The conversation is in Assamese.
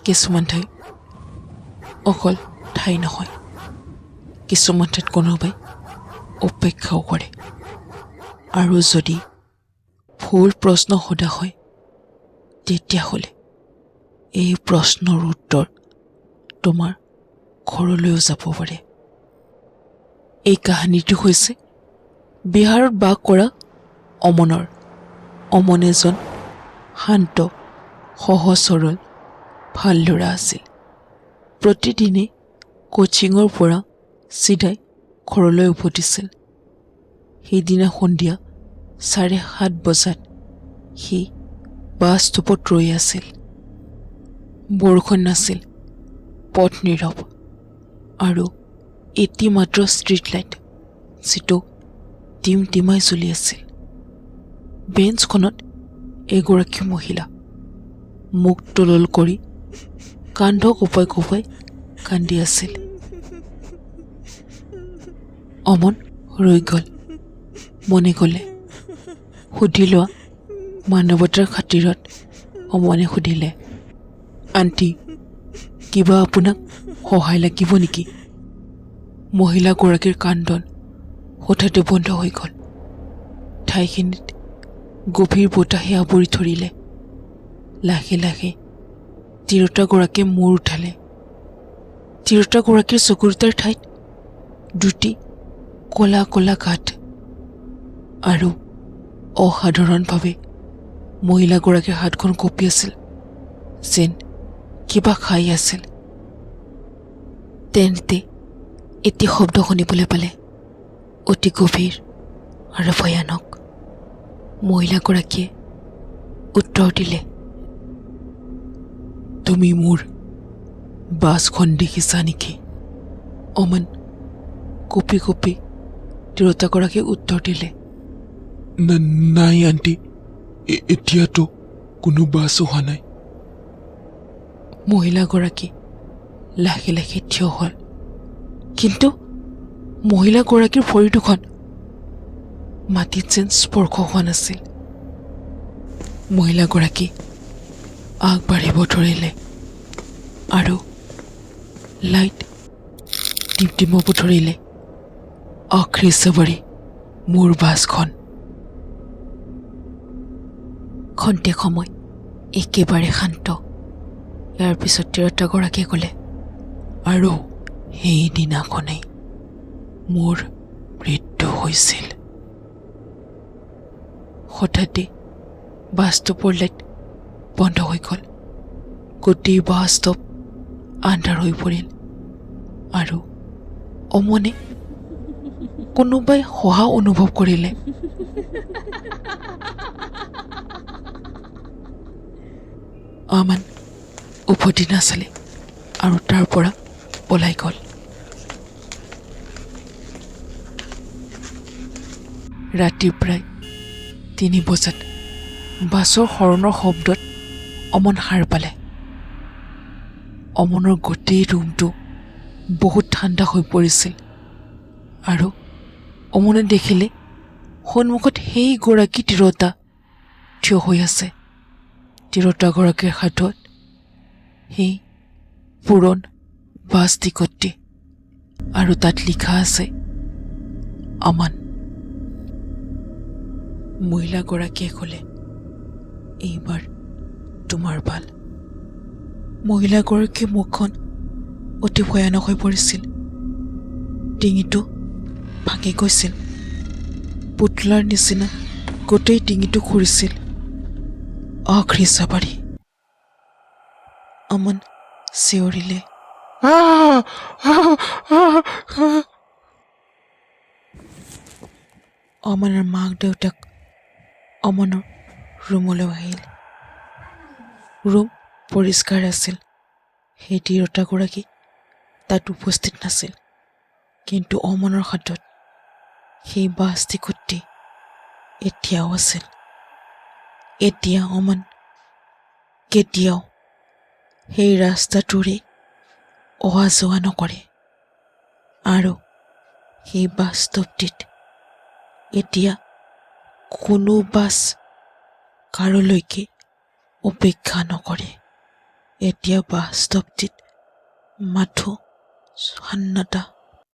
কিছুমান ঠাই অকল ঠাই নহয়, কিছুমান ঠাইত কোনোবাই অপেক্ষাও কৰে। আৰু যদি ভুল প্ৰশ্ন সোধা হয় তেতিয়াহ'লে এই প্ৰশ্নৰ উত্তৰ তোমাৰ ঘৰলৈও যাব পাৰে। এই কাহিনীটো হৈছে বিহাৰত বাস কৰা অমনৰ। অমন এজন শান্ত, সহজ সৰল, ভাল ল'ৰা আছিল। প্ৰতিদিনে কোচিঙৰ পৰা চিধাই ঘৰলৈ উভতিছিল। সেইদিনা সন্ধিয়া 7:30 বজাত সি বাছ ষ্টপত ৰৈ আছিল। বৰষুণ নাছিল, পথ নীৰৱ, আৰু এটি মাত্ৰ ষ্ট্ৰীট লাইট যিটো টিমটিমাই জ্বলি আছিল। বেঞ্চখনত এগৰাকী মহিলা মুখ তলল কৰি কান্ধ কোপাই কোপাই কান্দি আছিল। অমন ৰৈ গ'ল। মনে গ'লে সুধি লোৱা মানৱতাৰ খাতিৰত অমনে সুধিলে, আণ্টি, কিবা আপোনাক সহায় লাগিব নেকি? মহিলাগৰাকীৰ কান্দন হঠাতে বন্ধ হৈ গ'ল। ঠাইখিনিত গভীৰ বতাহে আৱৰি ধৰিলে। লাহে লাহে তিৰোতাগৰাকীয়ে মূৰ উঠালে। তিৰোতাগৰাকীৰ চকুৰ ঠাইত দুটি কলা কলা গাঁত, আৰু অসাধাৰণভাৱে মহিলাগৰাকীৰ হাতখন কঁপি আছিল, যেন কিবা খাই আছিল। তেন্তে এটি শব্দ শুনিবলৈ পালে, অতি গভীৰ আৰু ভয়ানক। মহিলাগৰাকীয়ে উত্তৰ দিলে, তুমি মোৰ বাছখন দেখিছা নেকি? অমন কঁপি কঁপি তিৰোতাগৰাকীয়ে উত্তৰ দিলে, নাই আণ্টি, এতিয়াতো কোনো বাছ অহা নাই। মহিলাগৰাকী লাহে লাহে থিয় হ'ল, কিন্তু মহিলাগৰাকীৰ ভৰি দুখন মাটিত যেন স্পৰ্শ হোৱা নাছিল। মহিলাগৰাকী আগবাঢ়িব ধৰিলে, আৰু লাইট টিমটিমাব ধৰিলে। আখৰি চাবাৰী মোৰ বাছখন। খন্তেক সময় একেবাৰে শান্ত। ইয়াৰ পিছত তিৰোতাগৰাকীয়ে ক'লে, আৰু সেইদিনাখনেই মোৰ মৃত্যু হৈছিল। হঠাতে বাছ ষ্টপৰ লাইট বন্ধ হৈ গ'ল। গোটেই বাছ ষ্টপ আন্ধাৰ হৈ পৰিল, আৰু অমনে কোনোবাই হহা অনুভৱ কৰিলে। অমন উভতি নাচালে আৰু তাৰ পৰা পলাই গ'ল। ৰাতি প্ৰায় 3 বজাত বাছৰ হৰণৰ শব্দত অমন সাৰ পালে। অমনৰ গোটেই ৰুমটো বহুত ঠাণ্ডা হৈ পৰিছিল, আৰু অমনে দেখিলে সন্মুখত সেইগৰাকী তিৰোতা থিয় হৈ আছে। তিৰোতাগৰাকীৰ হাতত সেই পুৰণ বাছ টিকটটি, আৰু তাত লিখা আছে, অমন। মহিলাগৰাকীয়ে ক'লে, এইবাৰ তোমাৰ ভাল। মহিলাগৰাকীৰ মুখখন অতি ভয়ানক হৈ পৰিছিল। ডিঙিটো ভাঙি গৈছিল, পুতলাৰ নিচিনা গোটেই ডিঙিটো খুৰিছিল। আখৰি চাবাৰী। অমন চিঞৰিলে, অমনৰ মাক দেউতাক অমনৰ ৰুমলৈ আহিল। ৰুম পৰিষ্কাৰ আছিল। সেই তিৰোতাগৰাকী তাত উপস্থিত নাছিল, কিন্তু অমনৰ হাতত সেই বাছ টিকটটি এতিয়াও আছিল। এতিয়া অমন কেতিয়াও সেই ৰাস্তাটোৰে অহা যোৱা নকৰে, আৰু সেই বাছ ষ্টপটিত এতিয়া কোনো বাছ কাৰোলৈকে অপেক্ষা নকৰে। এতিয়া বাস্তৱটিত মাথো চান্নতা